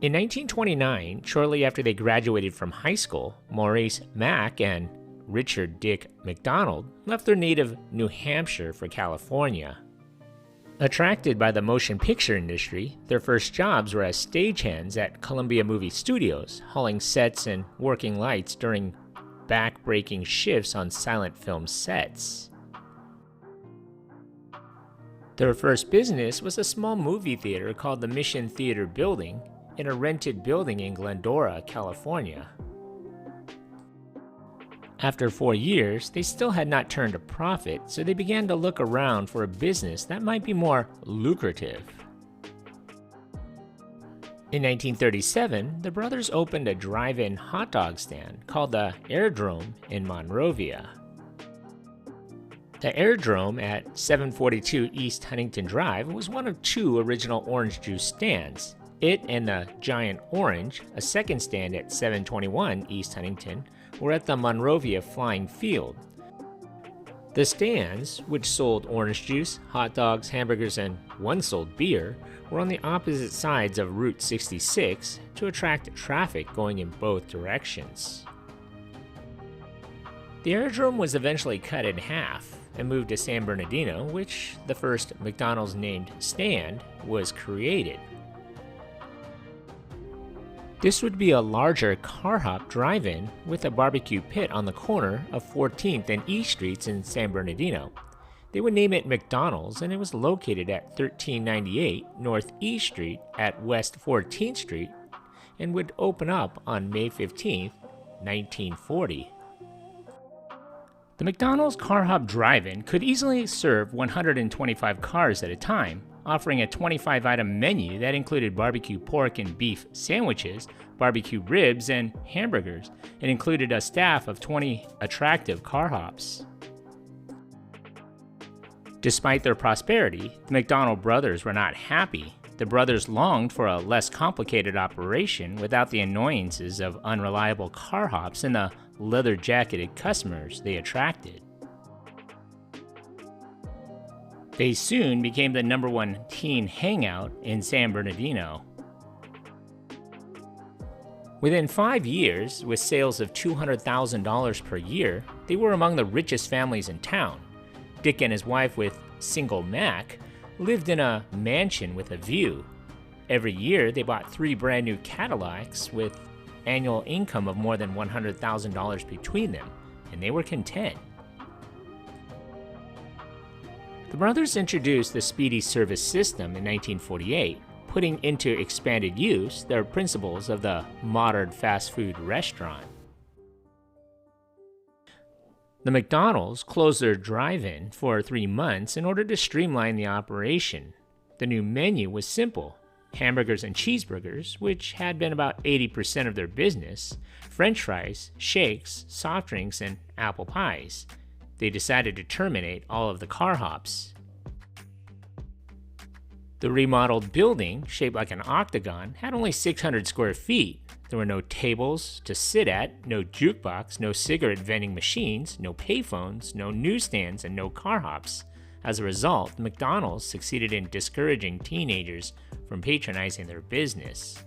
In 1929, shortly after they graduated from high school, Maurice Mack and Richard Dick McDonald left their native New Hampshire for California. Attracted by the motion picture industry, their first jobs were as stagehands at Columbia Movie Studios, hauling sets and working lights during back-breaking shifts on silent film sets. Their first business was a small movie theater called the Mission Theater Building in a rented building in Glendora, California. After 4 years, they still had not turned a profit, so they began to look around for a business that might be more lucrative. In 1937, the brothers opened a drive-in hot dog stand called the Aerodrome in Monrovia. The Aerodrome at 742 East Huntington Drive was one of 2 original orange juice stands. It and the Giant Orange, a second stand at 721 East Huntington, were at the Monrovia Flying Field. The stands, which sold orange juice, hot dogs, hamburgers, and one sold beer, were on the opposite sides of Route 66 to attract traffic going in both directions. The aerodrome was eventually cut in half and moved to San Bernardino, which the first McDonald's named stand was created. This would be a larger car hop drive-in with a barbecue pit on the corner of 14th and E Streets in San Bernardino. They would name it McDonald's, and it was located at 1398 North E Street at West 14th Street and would open up on May 15, 1940. The McDonald's car hop drive-in could easily serve 125 cars at a time, offering a 25-item menu that included barbecue pork and beef sandwiches, barbecue ribs, and hamburgers. It included a staff of 20 attractive car hops. Despite their prosperity, the McDonald brothers were not happy. The brothers longed for a less complicated operation without the annoyances of unreliable car hops and the leather-jacketed customers they attracted. They soon became the #1 teen hangout in San Bernardino. Within 5 years, with sales of $200,000 per year, they were among the richest families in town. Dick and his wife, with single Mac, lived in a mansion with a view. Every year, they bought 3 brand new Cadillacs with annual income of more than $100,000 between them, and they were content. The brothers introduced the Speedy service system in 1948, putting into expanded use their principles of the modern fast food restaurant. The McDonald's closed their drive-in for 3 months in order to streamline the operation. The new menu was simple: hamburgers and cheeseburgers, which had been about 80% of their business, French fries, shakes, soft drinks, and apple pies. They decided to terminate all of the car hops. The remodeled building, shaped like an octagon, had only 600 square feet. There were no tables to sit at, no jukebox, no cigarette vending machines, no payphones, no newsstands, and no car hops. As a result, the McDonald's succeeded in discouraging teenagers from patronizing their business.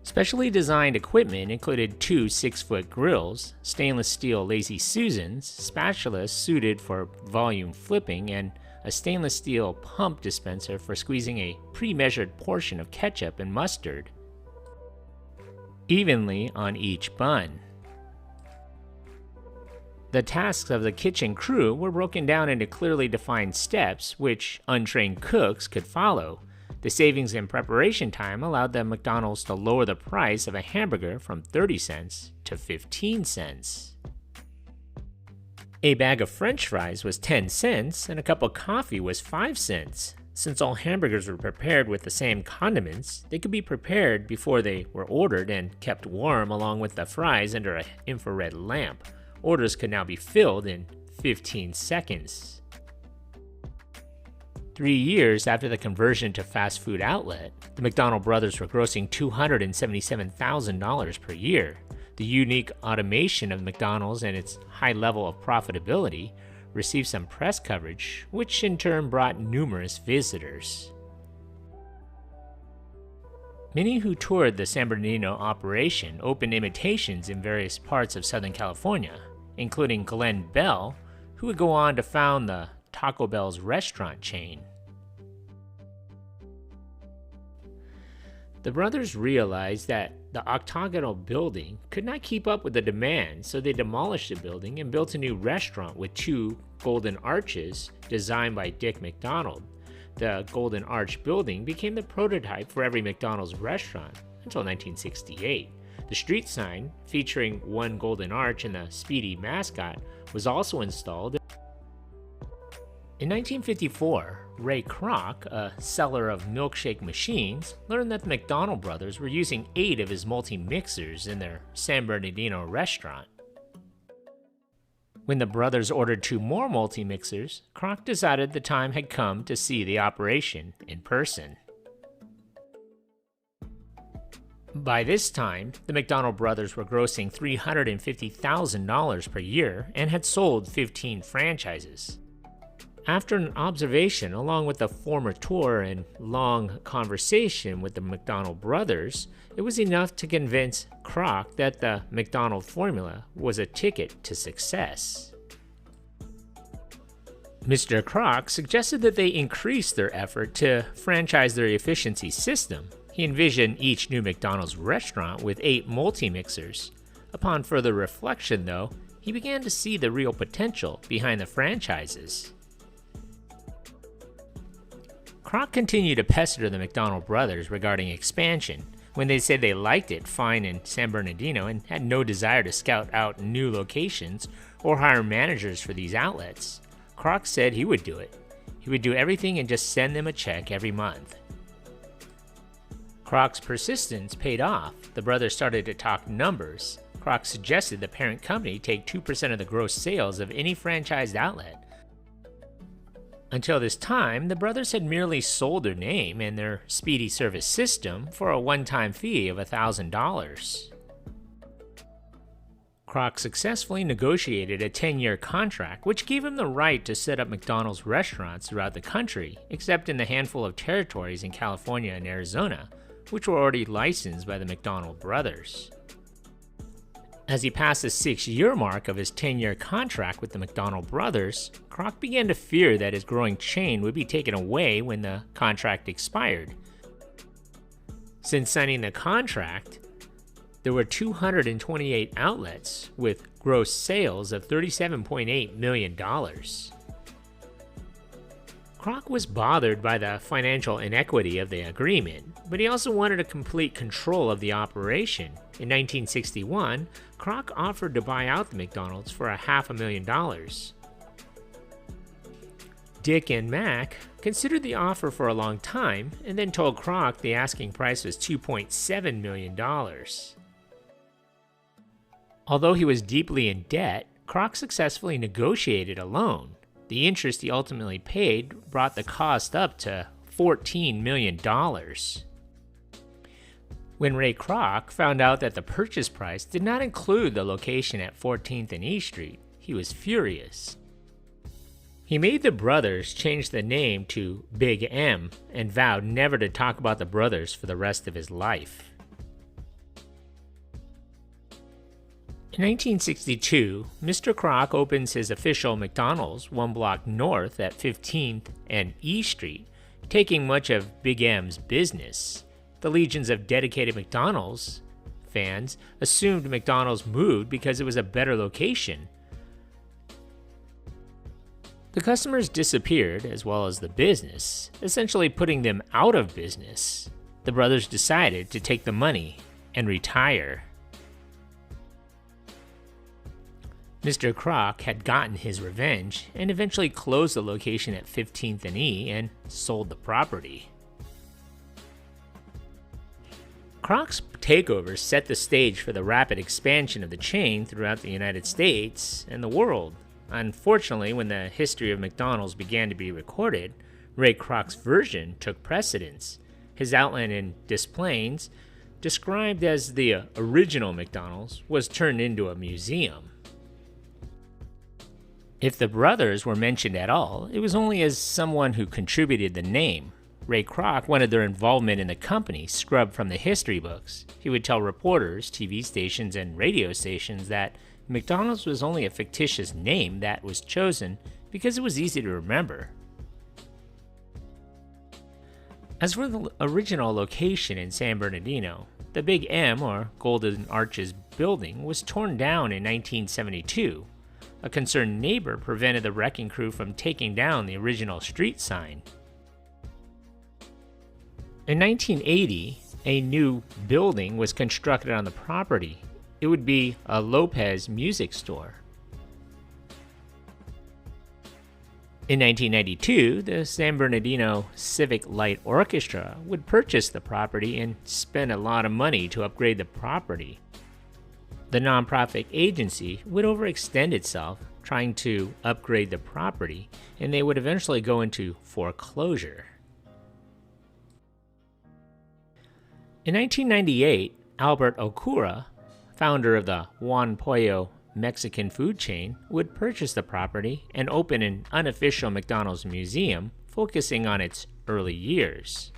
Specially designed equipment included 2 6-foot grills, stainless steel Lazy Susans, spatulas suited for volume flipping, and a stainless steel pump dispenser for squeezing a pre-measured portion of ketchup and mustard evenly on each bun. The tasks of the kitchen crew were broken down into clearly defined steps which untrained cooks could follow. The savings in preparation time allowed the McDonald's to lower the price of a hamburger from 30 cents to 15 cents. A bag of French fries was 10 cents and a cup of coffee was 5 cents. Since all hamburgers were prepared with the same condiments, they could be prepared before they were ordered and kept warm along with the fries under an infrared lamp. Orders could now be filled in 15 seconds. 3 years after the conversion to fast food outlet, the McDonald brothers were grossing $277,000 per year. The unique automation of McDonald's and its high level of profitability received some press coverage, which in turn brought numerous visitors. Many who toured the San Bernardino operation opened imitations in various parts of Southern California, including Glenn Bell, who would go on to found the Taco Bell's restaurant chain. The brothers realized that the octagonal building could not keep up with the demand, so they demolished the building and built a new restaurant with 2 golden arches designed by Dick McDonald. The Golden Arch building became the prototype for every McDonald's restaurant until 1968. The street sign, featuring 1 golden arch and the Speedy mascot, was also installed. In 1954, Ray Kroc, a seller of milkshake machines, learned that the McDonald brothers were using 8 of his multi-mixers in their San Bernardino restaurant. When the brothers ordered 2 more multi-mixers, Kroc decided the time had come to see the operation in person. By this time, the McDonald brothers were grossing $350,000 per year and had sold 15 franchises. After an observation, along with a former tour and long conversation with the McDonald brothers, it was enough to convince Kroc that the McDonald formula was a ticket to success. Mr. Kroc suggested that they increase their effort to franchise their efficiency system. He envisioned each new McDonald's restaurant with 8 multi-mixers. Upon further reflection, though, he began to see the real potential behind the franchises. Kroc continued to pester the McDonald brothers regarding expansion. When they said they liked it fine in San Bernardino and had no desire to scout out new locations or hire managers for these outlets, Kroc said he would do it. He would do everything and just send them a check every month. Kroc's persistence paid off. The brothers started to talk numbers. Kroc suggested the parent company take 2% of the gross sales of any franchised outlet. Until this time, the brothers had merely sold their name and their speedy service system for a one-time fee of $1,000. Kroc successfully negotiated a 10-year contract, which gave him the right to set up McDonald's restaurants throughout the country, except in the handful of territories in California and Arizona, which were already licensed by the McDonald brothers. As he passed the 6-year mark of his 10-year contract with the McDonald brothers, Kroc began to fear that his growing chain would be taken away when the contract expired. Since signing the contract, there were 228 outlets with gross sales of $37.8 million. Kroc was bothered by the financial inequity of the agreement, but he also wanted a complete control of the operation. In 1961, Kroc offered to buy out the McDonald's for $500,000. Dick and Mac considered the offer for a long time and then told Kroc the asking price was $2.7 million. Although he was deeply in debt, Kroc successfully negotiated a loan. The interest he ultimately paid brought the cost up to $14 million. When Ray Kroc found out that the purchase price did not include the location at 14th and E Street, he was furious. He made the brothers change the name to Big M and vowed never to talk about the brothers for the rest of his life. In 1962, Mr. Kroc opens his official McDonald's 1 block north at 15th and E Street, taking much of Big M's business. The legions of dedicated McDonald's fans assumed McDonald's moved because it was a better location. The customers disappeared, as well as the business, essentially putting them out of business. The brothers decided to take the money and retire. Mr. Kroc had gotten his revenge and eventually closed the location at 15th and E and sold the property. Kroc's takeover set the stage for the rapid expansion of the chain throughout the United States and the world. Unfortunately, when the history of McDonald's began to be recorded, Ray Kroc's version took precedence. His outlet in Des Plaines, described as the original McDonald's, was turned into a museum. If the brothers were mentioned at all, it was only as someone who contributed the name. Ray Kroc wanted their involvement in the company scrubbed from the history books. He would tell reporters, TV stations, and radio stations that McDonald's was only a fictitious name that was chosen because it was easy to remember. As for the original location in San Bernardino, the Big M, or Golden Arches building, was torn down in 1972. A concerned neighbor prevented the wrecking crew from taking down the original street sign. In 1980, a new building was constructed on the property. It would be a Lopez music store. In 1992, the San Bernardino Civic Light Orchestra would purchase the property and spend a lot of money to upgrade the property. The nonprofit agency would overextend itself trying to upgrade the property, and they would eventually go into foreclosure. In 1998, Albert Okura, founder of the Juan Pollo Mexican food chain, would purchase the property and open an unofficial McDonald's museum focusing on its early years.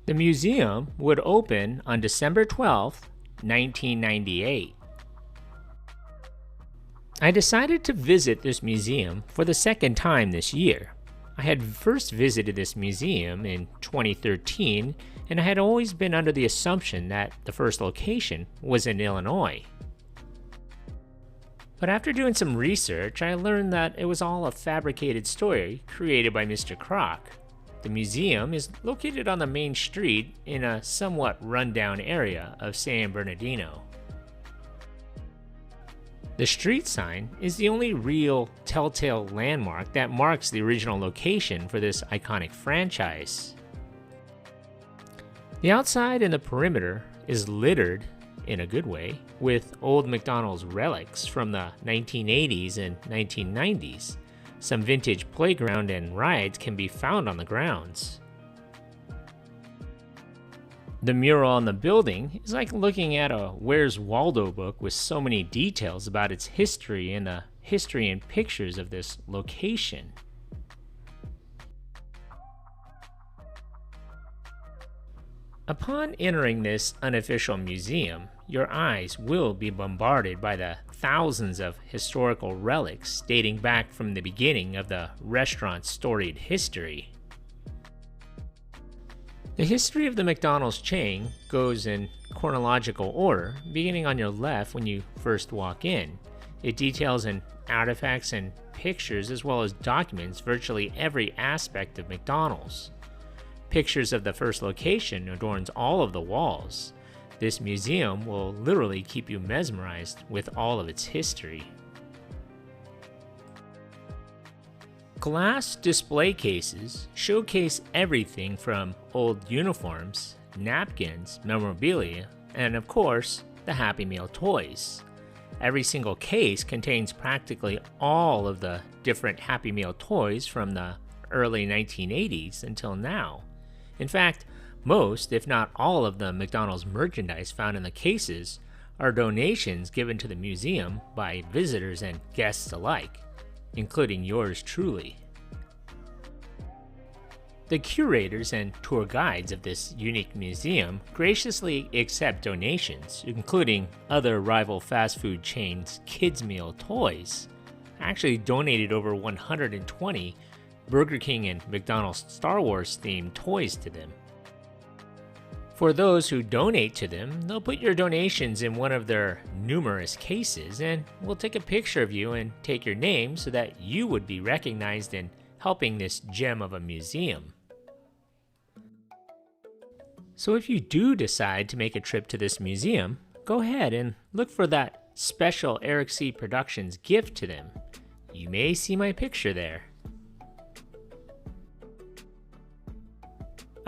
The museum would open on December 12, 1998. I decided to visit this museum for the second time this year. I had first visited this museum in 2013, and I had always been under the assumption that the first location was in Illinois. But after doing some research, I learned that it was all a fabricated story created by Mr. Kroc. The museum is located on the main street in a somewhat rundown area of San Bernardino. The street sign is the only real telltale landmark that marks the original location for this iconic franchise. The outside and the perimeter is littered, in a good way, with old McDonald's relics from the 1980s and 1990s. Some vintage playground and rides can be found on the grounds. The mural on the building is like looking at a Where's Waldo book with so many details about its history and the history and pictures of this location. Upon entering this unofficial museum, your eyes will be bombarded by the thousands of historical relics dating back from the beginning of the restaurant's storied history. The history of the McDonald's chain goes in chronological order, beginning on your left when you first walk in. It details in artifacts and pictures as well as documents virtually every aspect of McDonald's. Pictures of the first location adorns all of the walls. This museum will literally keep you mesmerized with all of its history. Glass display cases showcase everything from old uniforms, napkins, memorabilia, and of course, the Happy Meal toys. Every single case contains practically all of the different Happy Meal toys from the early 1980s until now. In fact, most, if not all, of the McDonald's merchandise found in the cases are donations given to the museum by visitors and guests alike, including yours truly. The curators and tour guides of this unique museum graciously accept donations, including other rival fast food chains' kids' meal toys. I actually donated over 120 Burger King and McDonald's Star Wars themed toys to them. For those who donate to them, they'll put your donations in one of their numerous cases and we'll take a picture of you and take your name so that you would be recognized in helping this gem of a museum. So if you do decide to make a trip to this museum, go ahead and look for that special Eric C. Productions gift to them. You may see my picture there.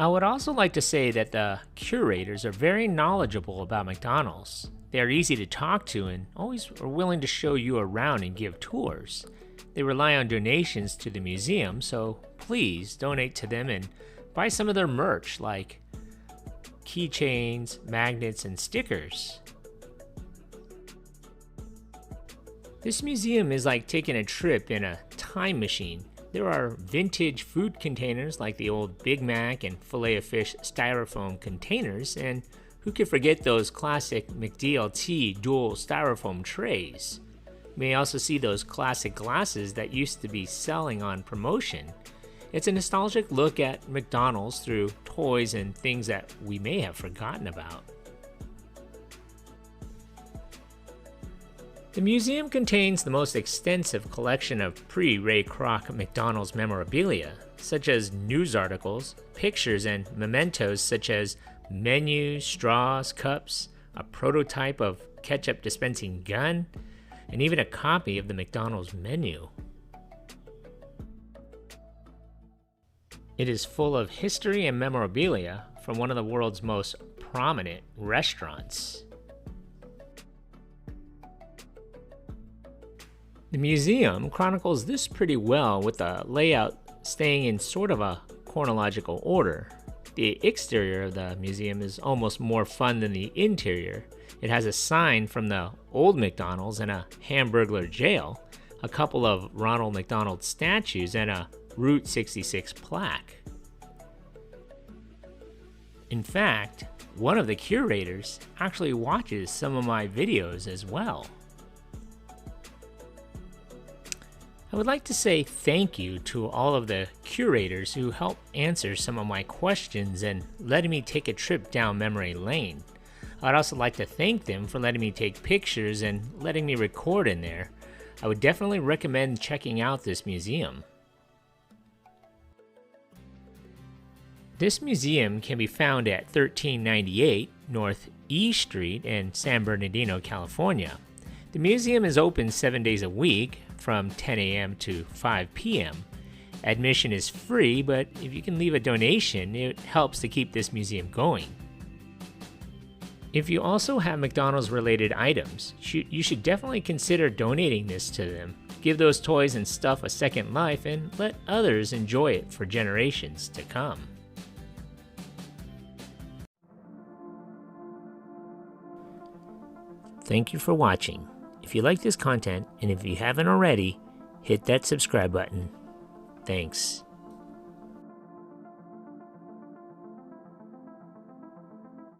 I would also like to say that the curators are very knowledgeable about McDonald's. They are easy to talk to and always are willing to show you around and give tours. They rely on donations to the museum, so please donate to them and buy some of their merch like keychains, magnets, and stickers. This museum is like taking a trip in a time machine. There are vintage food containers like the old Big Mac and Filet-O-Fish styrofoam containers, and who could forget those classic McDLT dual styrofoam trays? You may also see those classic glasses that used to be selling on promotion. It's a nostalgic look at McDonald's through toys and things that we may have forgotten about. The museum contains the most extensive collection of pre-Ray Kroc McDonald's memorabilia, such as news articles, pictures, and mementos such as menus, straws, cups, a prototype of ketchup dispensing gun, and even a copy of the McDonald's menu. It is full of history and memorabilia from one of the world's most prominent restaurants. The museum chronicles this pretty well, with the layout staying in sort of a chronological order. The exterior of the museum is almost more fun than the interior. It has a sign from the old McDonald's and a Hamburglar jail, a couple of Ronald McDonald statues, and a Route 66 plaque. In fact, one of the curators actually watches some of my videos as well. I would like to say thank you to all of the curators who helped answer some of my questions and letting me take a trip down memory lane. I'd also like to thank them for letting me take pictures and letting me record in there. I would definitely recommend checking out this museum. This museum can be found at 1398 North E Street in San Bernardino, California. The museum is open 7 days a week from 10 a.m. to 5 p.m. Admission is free, but if you can leave a donation, it helps to keep this museum going. If you also have McDonald's related items, you should definitely consider donating this to them. Give those toys and stuff a second life and let others enjoy it for generations to come. Thank you for watching. If you like this content, and if you haven't already, hit that subscribe button. Thanks.